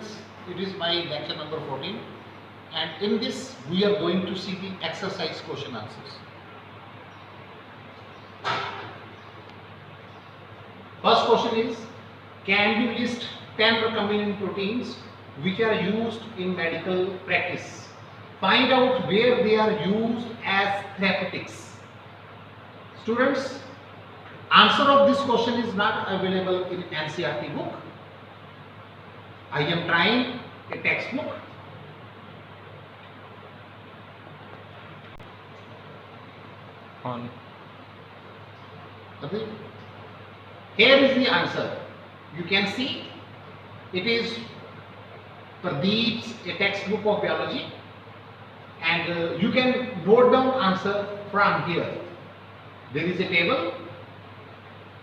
students, it is my lecture number 14, and in this we are going to see the exercise question answers. First question is, can you list 10 recombinant proteins which are used in medical practice? Find out where they are used as therapeutics. Students, answer of this question is not available in NCERT book. I am trying a textbook. On. Okay. Here is the answer. You can see it is Pradeep's a textbook of biology, and you can note down answer from here. There is a table.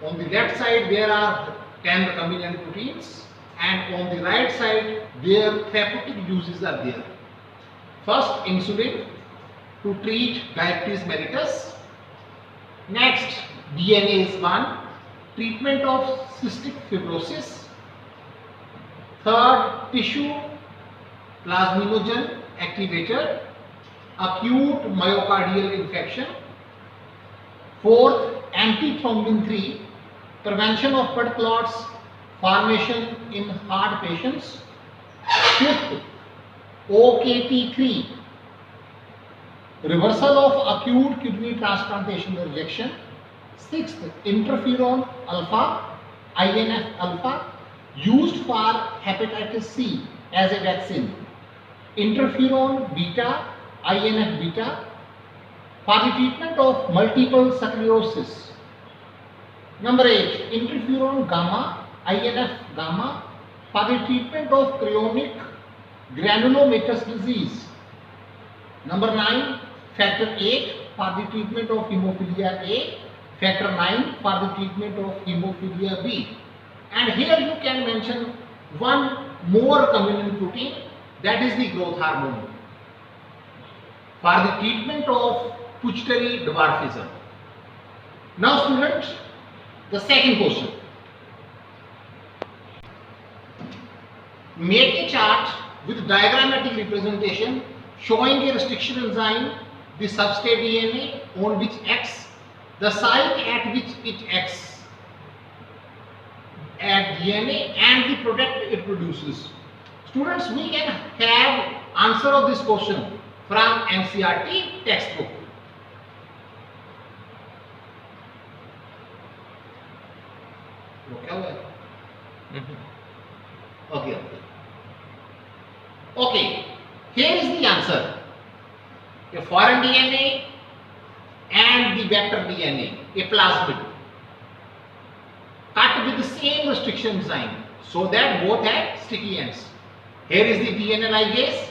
On the left side there are 10 recombinant proteins, and on the right side their therapeutic uses are there. First, insulin to treat diabetes mellitus. Next, DNA is one, treatment of cystic fibrosis. Third, tissue plasminogen activator, acute myocardial infection. Fourth, antithrombin 3, prevention of blood clots formation in heart patients. Fifth, OKT3, reversal of acute kidney transplantation rejection. Sixth, interferon alpha, INF alpha, used for hepatitis C as a vaccine. Interferon beta, INF beta, for the treatment of multiple sclerosis. Number 8, interferon gamma, INF gamma, for the treatment of chronic granulomatous disease. Number 9, factor 8 for the treatment of hemophilia A, factor 9 for the treatment of hemophilia B. And here you can mention one more recombinant protein, that is the growth hormone, for the treatment of pituitary dwarfism. Now students, the second question. Make a chart with diagrammatic representation showing a restriction enzyme, the substrate DNA on which X, the site at which it acts at DNA, and the product it produces. Students, we can have answer of this question from NCERT textbook. Okay, here is the answer. A foreign DNA and the vector DNA, a plasmid, cut with the same restriction enzyme so that both have sticky ends. Here is the DNA ligase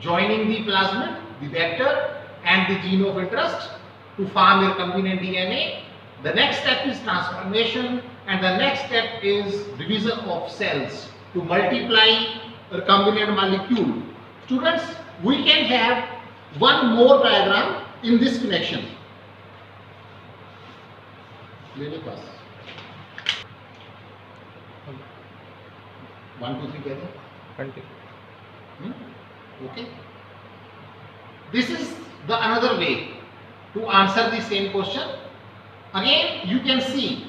joining the plasmid, the vector, and the gene of interest to form a recombinant DNA. The next step is transformation, and the next step is division of cells to multiply recombinant molecule. Students, we can have one more diagram in this connection. Let it pass. 1, 2, 3 together. 20. Okay. This is the another way to answer the same question. Again, you can see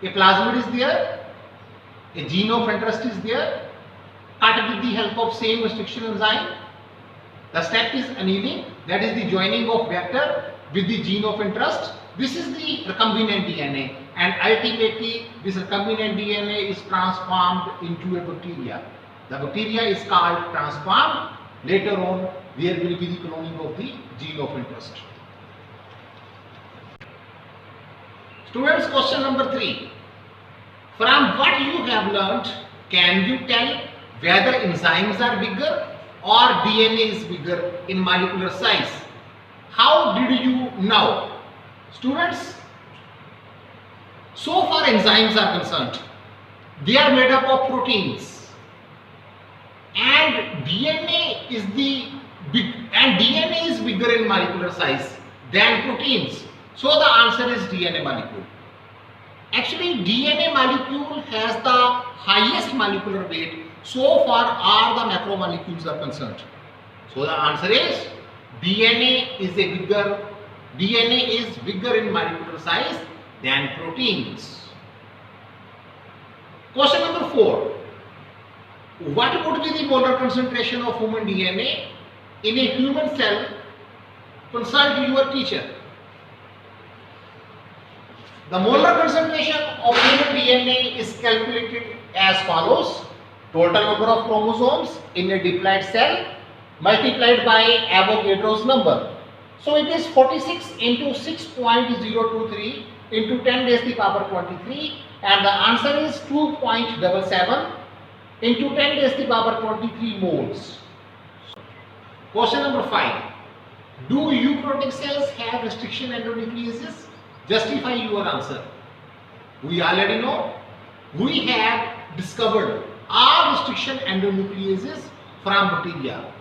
a plasmid is there, a gene of interest is there, cut with the help of same restriction enzyme. The step is annealing, that is the joining of vector with the gene of interest. This is the recombinant DNA, and ultimately this recombinant DNA is transformed into a bacteria. The bacteria is called transformed. Later on, there will be the cloning of the gene of interest. Students, question number 3. From what you have learnt, can you tell whether enzymes are bigger or DNA is bigger in molecular size? How did you know? Students, so far enzymes are concerned, they are made up of proteins, and DNA is bigger in molecular size than proteins. So the answer is DNA molecule. Actually, DNA molecule has the highest molecular weight so far are the macromolecules are concerned. So the answer is DNA is bigger in molecular size than proteins. Question number 4. What would be the molar concentration of human DNA in a human cell? Consult your teacher. The molar concentration of human DNA is calculated as follows. Total number of chromosomes in a diploid cell multiplied by Avogadro's number. So it is 46 into 6.023 into 10 raised to the power 23, and the answer is 2.77 into 10 raised to the power 23 moles. Question number 5. Do eukaryotic cells have restriction endonucleases? Justify your answer. We already know. We have discovered all restriction endonucleases from bacteria.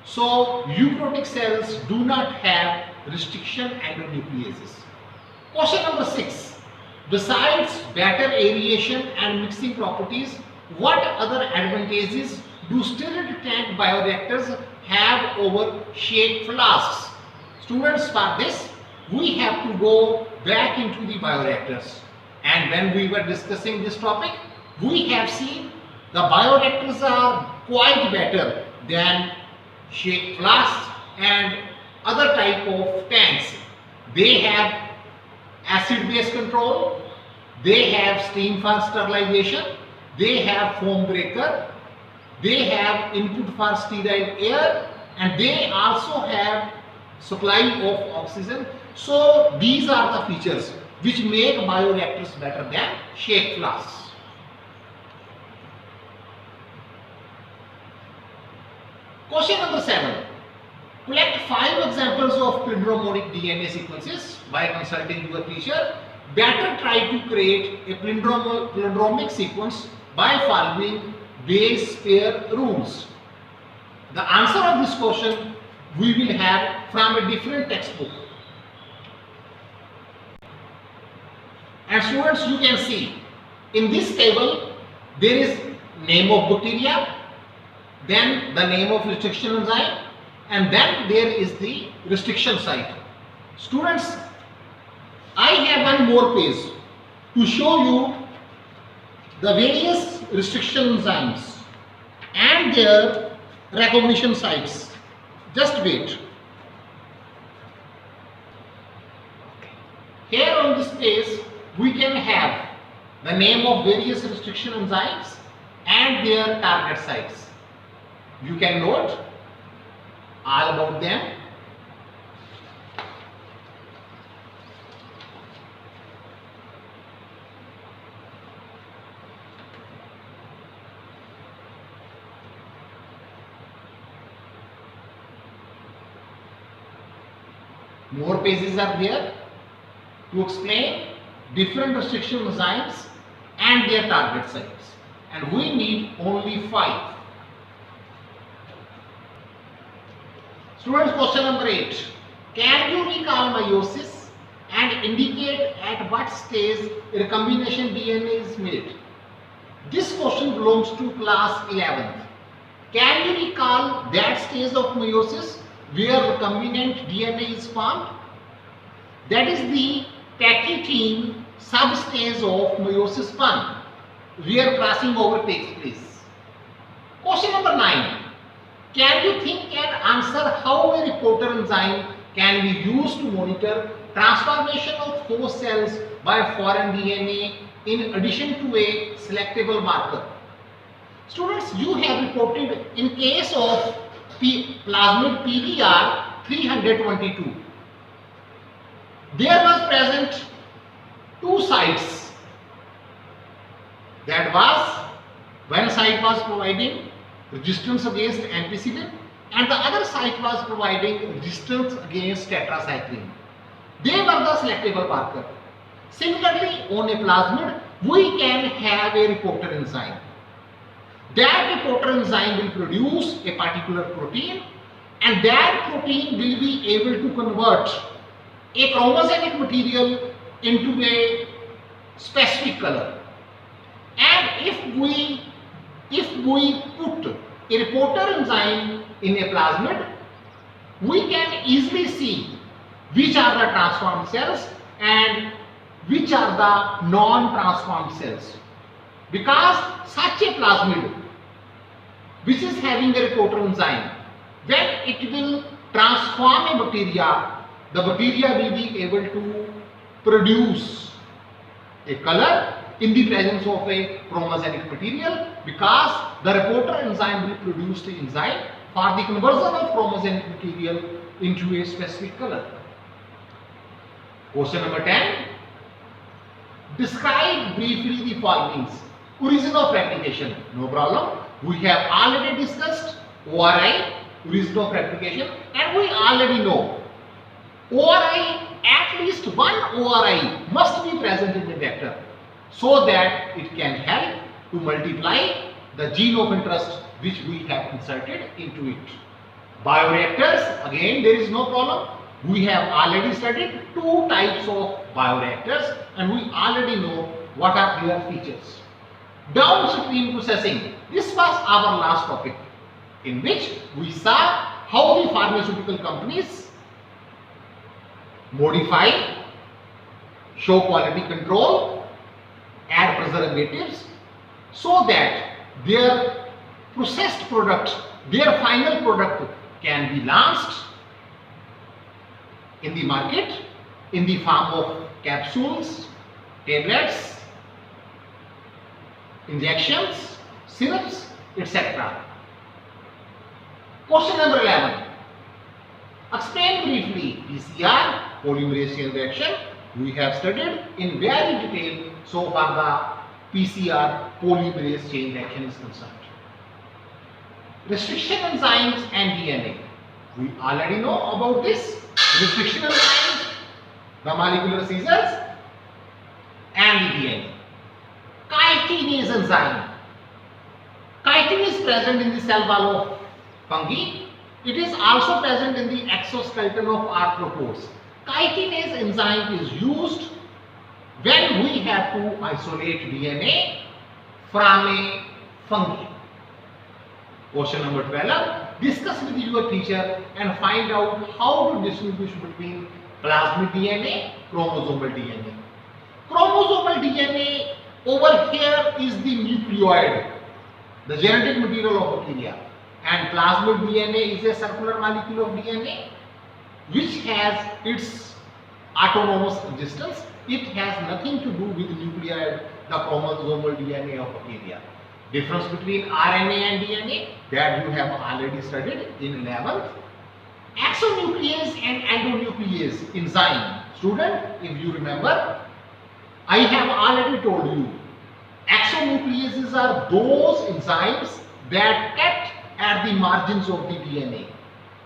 So eukaryotic cells do not have restriction endonucleases. Question number 6. Besides better aeration and mixing properties, what other advantages do stirred tank bioreactors have over shake flasks? Students, for this we have to go back into the bioreactors, and when we were discussing this topic, we have seen the bioreactors are quite better than shake flasks and other type of tanks. They have acid base control, they have steam for sterilization, they have foam breaker, they have input for sterile air, and they also have supply of oxygen. So these are the features which make bioreactors better than shake flasks. Question number 7. Collect 5 examples of palindromic DNA sequences by consulting your teacher. Better try to create a palindromic sequence by following base pair rules. The answer of this question we will have from a different textbook. And students, you can see in this table there is name of bacteria, then the name of restriction enzyme, and then there is the restriction site. Students, I have one more page to show you the various restriction enzymes and their recognition sites. Just wait. Here on this page we can have the name of various restriction enzymes and their target sites. You can note all about them. More pages are there to explain different restriction enzymes and their target sites, and we need only 5. Students, question number 8. Can you recall meiosis and indicate at what stage recombination DNA is made? This question belongs to class 11th. Can you recall that stage of meiosis where recombinant DNA is formed? That is the tachytene substage of meiosis 1, where crossing over takes place. Question number 9. Can you think and answer how a reporter enzyme can be used to monitor transformation of host cells by foreign DNA in addition to a selectable marker? Students, you have reported in case of plasmid PVR 322. There was present 2 sites. That was, one site was providing resistance against ampicillin and the other site was providing resistance against tetracycline. They were the selectable marker. Similarly, on a plasmid, we can have a reporter enzyme. That reporter enzyme will produce a particular protein, and that protein will be able to convert a chromosemic material into a specific color. And if we if we put a reporter enzyme in a plasmid, we can easily see which are the transformed cells and which are the non-transformed cells. Because such a plasmid which is having a reporter enzyme, when it will transform a bacteria, the bacteria will be able to produce a color in the presence of a chromogenic material, because the reporter enzyme will produce the enzyme for the conversion of chromogenic material into a specific color. Question number 10. Describe briefly the followings. Origin of replication. No problem. We have already discussed ORI, origin of replication, and we already know ORI, at least one ORI must be present in the vector so that it can help to multiply the gene of interest which we have inserted into it. Bioreactors, again there is no problem. We have already studied two types of bioreactors and we already know what are their features. Downstream processing, this was our last topic, in which we saw how the pharmaceutical companies modify, show quality control, add preservatives so that their processed product, their final product can be launched in the market in the form of capsules, tablets, injections, syrups, etc. Question number 11. Explain briefly PCR, polymerase chain reaction. We have studied in very detail so far the PCR polymerase chain reaction is concerned. Restriction enzymes and DNA. We already know about this. Restriction enzymes, the molecular scissors, and the DNA. Chitinase enzyme. Chitin is present in the cell wall of fungi. It is also present in the exoskeleton of arthropods. Chitinase enzyme is used when we have to isolate DNA from a fungi. Question number 12. Discuss with your teacher and find out how to distinguish between plasmid DNA, chromosomal DNA. Chromosomal DNA over here is the nucleoid, the genetic material of bacteria, and plasmid DNA is a circular molecule of DNA which has its autonomous existence. It has nothing to do with nucleoid, the chromosomal DNA of bacteria. Difference between RNA and DNA that you have already studied in 11th. Exonuclease and endonuclease enzyme. Student, if you remember, I have already told you, exonucleases are those enzymes that cut at the margins of the DNA,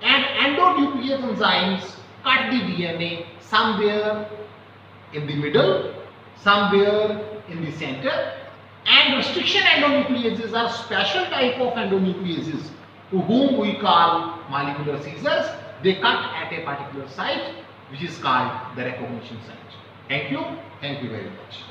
and endonuclease enzymes cut the DNA somewhere in the middle, somewhere in the center, and restriction endonucleases are special type of endonucleases to whom we call molecular scissors. They cut at a particular site which is called the recognition site. Thank you very much.